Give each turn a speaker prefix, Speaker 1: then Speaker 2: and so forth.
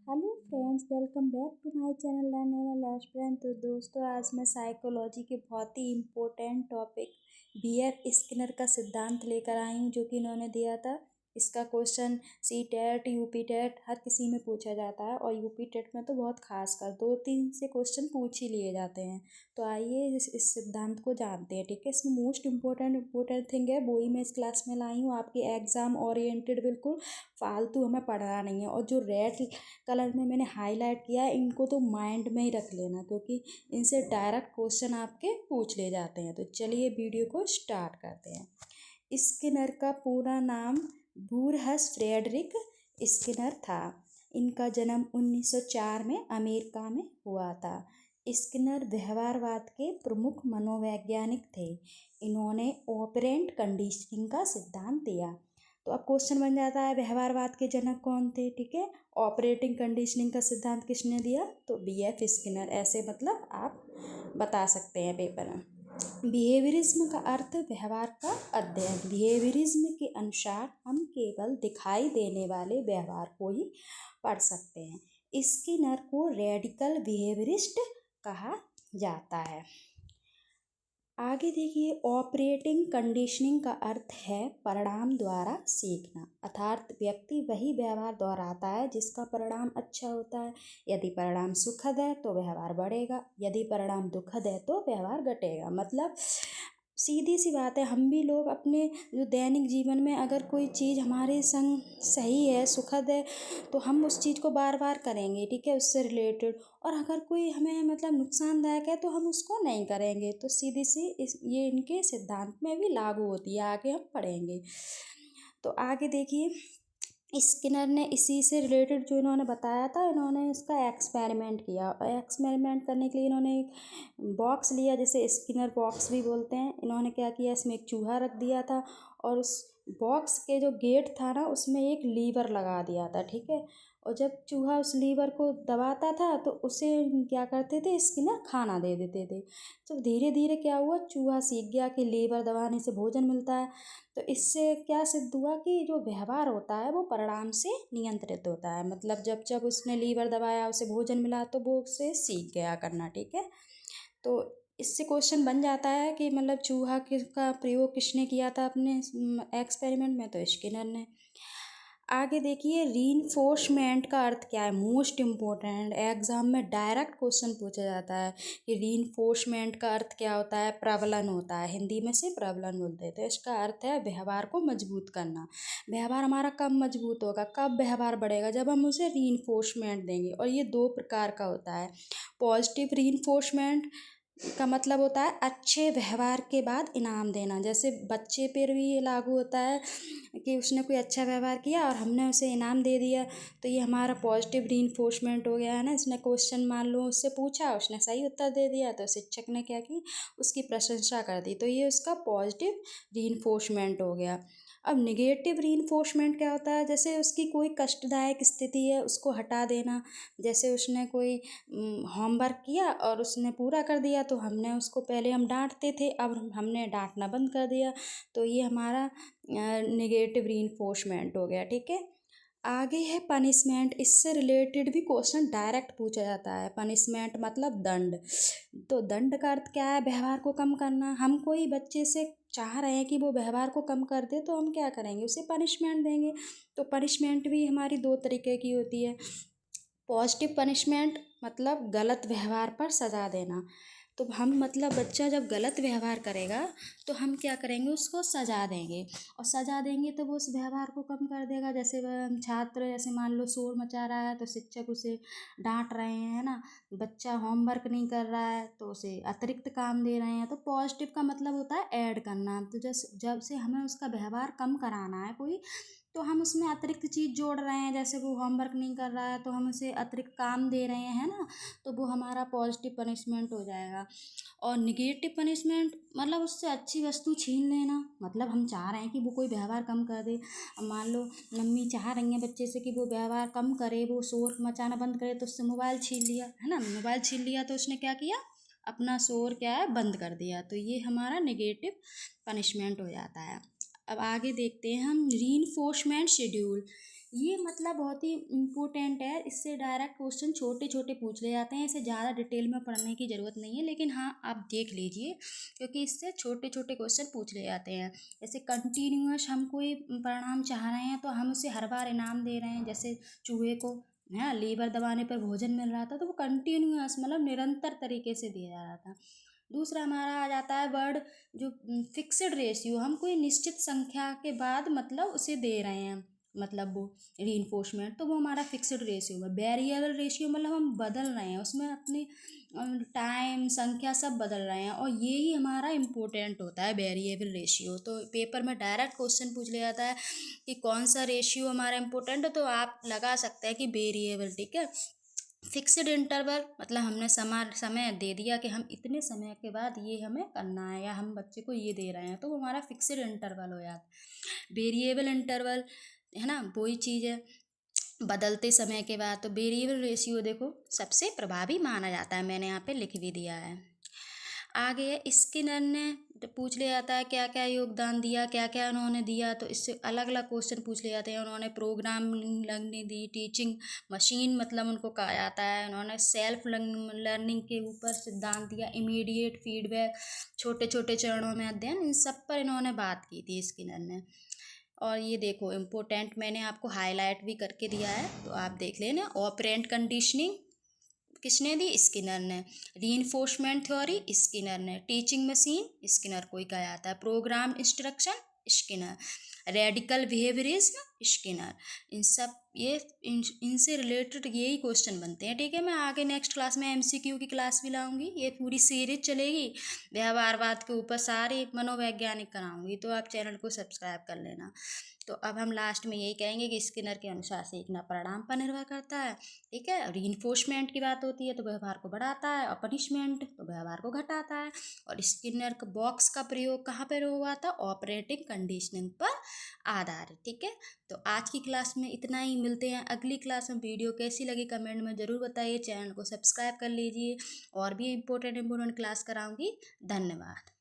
Speaker 1: Hello friends, welcome back to my channel learnable aspirant. तो दोस्तों, आज मैं साइकोलॉजी के बहुत ही इम्पोर्टेंट टॉपिक बीएफ स्किनर का सिद्धांत लेकर आई हूँ, जो कि इन्होंने दिया था। इसका question C TET UP TET हर किसी में पूछा जाता है, और यूपी टेट में तो बहुत खासकर 2-3 से क्वेश्चन पूछ ही लिए जाते हैं। तो आइए इस सिद्धांत को जानते हैं। ठीक है, इसमें मोस्ट इम्पोर्टेंट थिंग है, वो ही मैं इस क्लास में लाई हूँ। आपकी एग्जाम ओरिएंटेड, बिल्कुल फालतू हमें पढ़ना नहीं है। और जो रेड कलर में मैंने हाईलाइट किया है, इनको तो माइंड में ही रख लेना, क्योंकि इनसे डायरेक्ट क्वेश्चन आपके पूछ ले जाते हैं। तो चलिए वीडियो को स्टार्ट करते हैं। स्किनर का पूरा नाम बूरहस फ्रेडरिक स्किनर था। इनका जन्म 1904 में अमेरिका में हुआ था। स्किनर व्यवहारवाद के प्रमुख मनोवैज्ञानिक थे। इन्होंने ऑपरेंट कंडीशनिंग का सिद्धांत दिया। तो अब क्वेश्चन बन जाता है, व्यवहारवाद के जनक कौन थे? ठीक है, ऑपरेटिंग कंडीशनिंग का सिद्धांत किसने दिया? तो बीएफ स्किनर। ऐसे मतलब आप बता सकते हैं पेपर में। बिहेवियरिज्म का अर्थ व्यवहार का अध्ययन। बिहेवियरिज्म के अनुसार हम केवल दिखाई देने वाले व्यवहार को ही पढ़ सकते हैं। स्किनर को रेडिकल बिहेवियरिस्ट कहा जाता है। आगे देखिए, ऑपरेटिंग कंडीशनिंग का अर्थ है परिणाम द्वारा सीखना, अर्थात व्यक्ति वही व्यवहार दोहराता है जिसका परिणाम अच्छा होता है। यदि परिणाम सुखद है तो व्यवहार बढ़ेगा, यदि परिणाम दुखद है तो व्यवहार घटेगा। मतलब सीधी सी बात है, हम भी लोग अपने जो दैनिक जीवन में अगर कोई चीज़ हमारे संग सही है, सुखद है, तो हम उस चीज़ को बार बार करेंगे। ठीक है, उससे रिलेटेड। और अगर कोई हमें मतलब नुकसानदायक है तो हम उसको नहीं करेंगे। तो सीधी सी ये इनके सिद्धांत में भी लागू होती है, आगे हम पढ़ेंगे। तो आगे देखिए, स्किनर ने इसी से रिलेटेड जो इन्होंने बताया था, इन्होंने इसका एक्सपेरिमेंट किया। और एक्सपेरिमेंट करने के लिए इन्होंने एक बॉक्स लिया, जिसे स्किनर बॉक्स भी बोलते हैं। इन्होंने क्या किया, इसमें एक चूहा रख दिया था, और उस बॉक्स के जो गेट था ना, उसमें एक लीवर लगा दिया था। ठीक है, और जब चूहा उस लीवर को दबाता था तो उसे क्या करते थे, स्किनर खाना दे देते थे। तो धीरे धीरे क्या हुआ, चूहा सीख गया कि लीवर दबाने से भोजन मिलता है। तो इससे क्या सिद्ध हुआ कि जो व्यवहार होता है वो परिणाम से नियंत्रित होता है। मतलब जब जब उसने लीवर दबाया, उसे भोजन मिला, तो वो उससे सीख गया करना। ठीक है, तो इससे क्वेश्चन बन जाता है कि मतलब चूहा का प्रयोग किसने किया था अपने एक्सपेरिमेंट में? तो स्किनर ने। आगे देखिए, रीइंफोर्समेंट का अर्थ क्या है? मोस्ट इम्पोर्टेंट, एग्जाम में डायरेक्ट क्वेश्चन पूछा जाता है कि रीइंफोर्समेंट का अर्थ क्या होता है? प्रबलन होता है, हिंदी में से प्रबलन बोलते हैं। तो इसका अर्थ है व्यवहार को मजबूत करना। व्यवहार हमारा कब मजबूत होगा, कब व्यवहार बढ़ेगा? जब हम उसे रीइंफोर्समेंट देंगे। और ये 2 प्रकार का होता है। पॉजिटिव रीइंफोर्समेंट का मतलब होता है अच्छे व्यवहार के बाद इनाम देना। जैसे बच्चे पर भी ये लागू होता है कि उसने कोई अच्छा व्यवहार किया और हमने उसे इनाम दे दिया, तो ये हमारा पॉजिटिव रीइंफोर्समेंट हो गया है ना। इसने क्वेश्चन मान लो उससे पूछा, उसने सही उत्तर दे दिया, तो शिक्षक ने क्या की, उसकी प्रशंसा कर दी, तो ये उसका पॉजिटिव रीइंफोर्समेंट हो गया। अब निगेटिव रीइंफोर्समेंट क्या होता है? जैसे उसकी कोई कष्टदायक स्थिति है, उसको हटा देना। जैसे उसने कोई होमवर्क किया और उसने पूरा कर दिया, तो हमने उसको, पहले हम डांटते थे, अब हमने डांटना बंद कर दिया, तो ये हमारा नेगेटिव रीइंफोर्समेंट हो गया। ठीक है, आगे है पनिशमेंट। इससे रिलेटेड भी क्वेश्चन डायरेक्ट पूछा जाता है। पनिशमेंट मतलब दंड। तो दंड का अर्थ क्या है? व्यवहार को कम करना। हम कोई बच्चे से चाह रहे हैं कि वो व्यवहार को कम कर दे, तो हम क्या करेंगे, उसे पनिशमेंट देंगे। तो पनिशमेंट भी हमारी 2 तरीके की होती है। पॉजिटिव पनिशमेंट मतलब गलत व्यवहार पर सज़ा देना। तो हम मतलब बच्चा जब गलत व्यवहार करेगा तो हम क्या करेंगे, उसको सजा देंगे। और सजा देंगे तो वो उस व्यवहार को कम कर देगा। जैसे वह छात्र, जैसे मान लो शोर मचा रहा है, तो शिक्षक उसे डांट रहे हैं, है ना। बच्चा होमवर्क नहीं कर रहा है तो उसे अतिरिक्त काम दे रहे हैं। तो पॉजिटिव का मतलब होता है ऐड करना। तो जब से हमें उसका व्यवहार कम कराना है कोई, तो हम उसमें अतिरिक्त चीज़ जोड़ रहे हैं। जैसे वो होमवर्क नहीं कर रहा है तो हम उसे अतिरिक्त काम दे रहे हैं ना, तो वो हमारा पॉजिटिव पनिशमेंट हो जाएगा। और निगेटिव पनिशमेंट मतलब उससे अच्छी वस्तु छीन लेना। मतलब हम चाह रहे हैं कि वो कोई व्यवहार कम कर दे। अब मान लो मम्मी चाह रही हैं बच्चे से कि वो व्यवहार कम करे, वो शोर मचाना बंद करे, तो उससे मोबाइल छीन लिया, है ना। मोबाइल छीन लिया तो उसने क्या किया, अपना शोर क्या है, बंद कर दिया। तो ये हमारा निगेटिव पनिशमेंट हो जाता है। अब आगे देखते हैं हम रीइंफोर्समेंट शेड्यूल। ये मतलब बहुत ही इम्पोर्टेंट है, इससे डायरेक्ट क्वेश्चन छोटे छोटे पूछ ले जाते हैं, इसे ज़्यादा डिटेल में पढ़ने की ज़रूरत नहीं है, लेकिन हाँ आप देख लीजिए क्योंकि इससे छोटे छोटे क्वेश्चन पूछ ले जाते हैं। जैसे कंटिन्यूअस हम कोई परिणाम चाह रहे हैं तो हम उसे हर बार इनाम दे रहे हैं, जैसे चूहे को हाँ लीवर दबाने पर भोजन मिल रहा था तो वो कंटिन्यूअस मतलब निरंतर तरीके से दिया जा रहा था। दूसरा हमारा आ जाता है वर्ड जो फिक्स्ड रेशियो, हम कोई निश्चित संख्या के बाद मतलब उसे दे रहे हैं, मतलब वो रीइंफोर्समेंट, तो वो हमारा फिक्स्ड रेशियो है। वेरिएबल रेशियो मतलब हम बदल रहे हैं उसमें अपनी टाइम संख्या सब बदल रहे हैं, और ये ही हमारा इम्पोर्टेंट होता है वेरिएबल रेशियो। तो पेपर में डायरेक्ट क्वेश्चन पूछ लिया जाता है कि कौन सा रेशियो हमारा इम्पोर्टेंट है, तो आप लगा सकते हैं कि वेरिएबल, ठीक है। फिक्स्ड इंटरवल मतलब हमने समय दे दिया कि हम इतने समय के बाद ये हमें करना है या हम बच्चे को ये दे रहे हैं, तो वो हमारा फिक्स्ड इंटरवल हो जाता है। वेरिएबल इंटरवल है ना, वही चीज़ है बदलते समय के बाद। तो वेरिएबल रेशियो देखो सबसे प्रभावी माना जाता है, मैंने यहाँ पे लिख भी दिया है। आगे स्किनर ने तो पूछ लिया जाता है क्या क्या योगदान दिया, क्या क्या उन्होंने दिया, तो इससे अलग अलग क्वेश्चन पूछ लिए जाते हैं। उन्होंने प्रोग्रामिंग लर्निंग दी, टीचिंग मशीन मतलब उनको कहा जाता है। उन्होंने सेल्फ लर्निंग के ऊपर सिद्धांत दिया, इमीडिएट फीडबैक, छोटे छोटे चरणों में अध्ययन, इन सब पर इन्होंने बात की थी स्किनर ने। और ये देखो इम्पोर्टेंट मैंने आपको हाईलाइट भी करके दिया है, तो आप देख लेना। ऑपरेंट कंडीशनिंग किसने दी, स्किनर ने। रीइंफोर्समेंट थ्योरी स्किनर ने। टीचिंग मशीन स्किनर को ही कहा जाता है। Programme instruction Skinner. Radical behaviourism Skinner. इन सब ये इनसे रिलेटेड यही क्वेश्चन बनते हैं, ठीक है। मैं आगे नेक्स्ट क्लास में एमसीक्यू की क्लास भी लाऊंगी, ये पूरी सीरीज चलेगी व्यवहारवाद के ऊपर, सारे मनोवैज्ञानिक कराऊंगी, तो आप चैनल को सब्सक्राइब कर लेना। तो अब हम लास्ट में यही कहेंगे कि स्किनर के अनुसार सीखना परिणाम पर निर्भर करता है, ठीक है। रीइंफोर्समेंट की बात होती है तो व्यवहार को बढ़ाता है, और पनिशमेंट तो व्यवहार को घटाता है। और स्किनर का बॉक्स का प्रयोग कहाँ पर हुआ था, ऑपरेटिंग कंडीशनिंग पर आधारित, ठीक है। तो आज की क्लास में इतना ही, मिलते हैं अगली क्लास में। वीडियो कैसी लगी कमेंट में ज़रूर बताइए, चैनल को सब्सक्राइब कर लीजिए, और भी इम्पोर्टेंट क्लास कराऊंगी। धन्यवाद।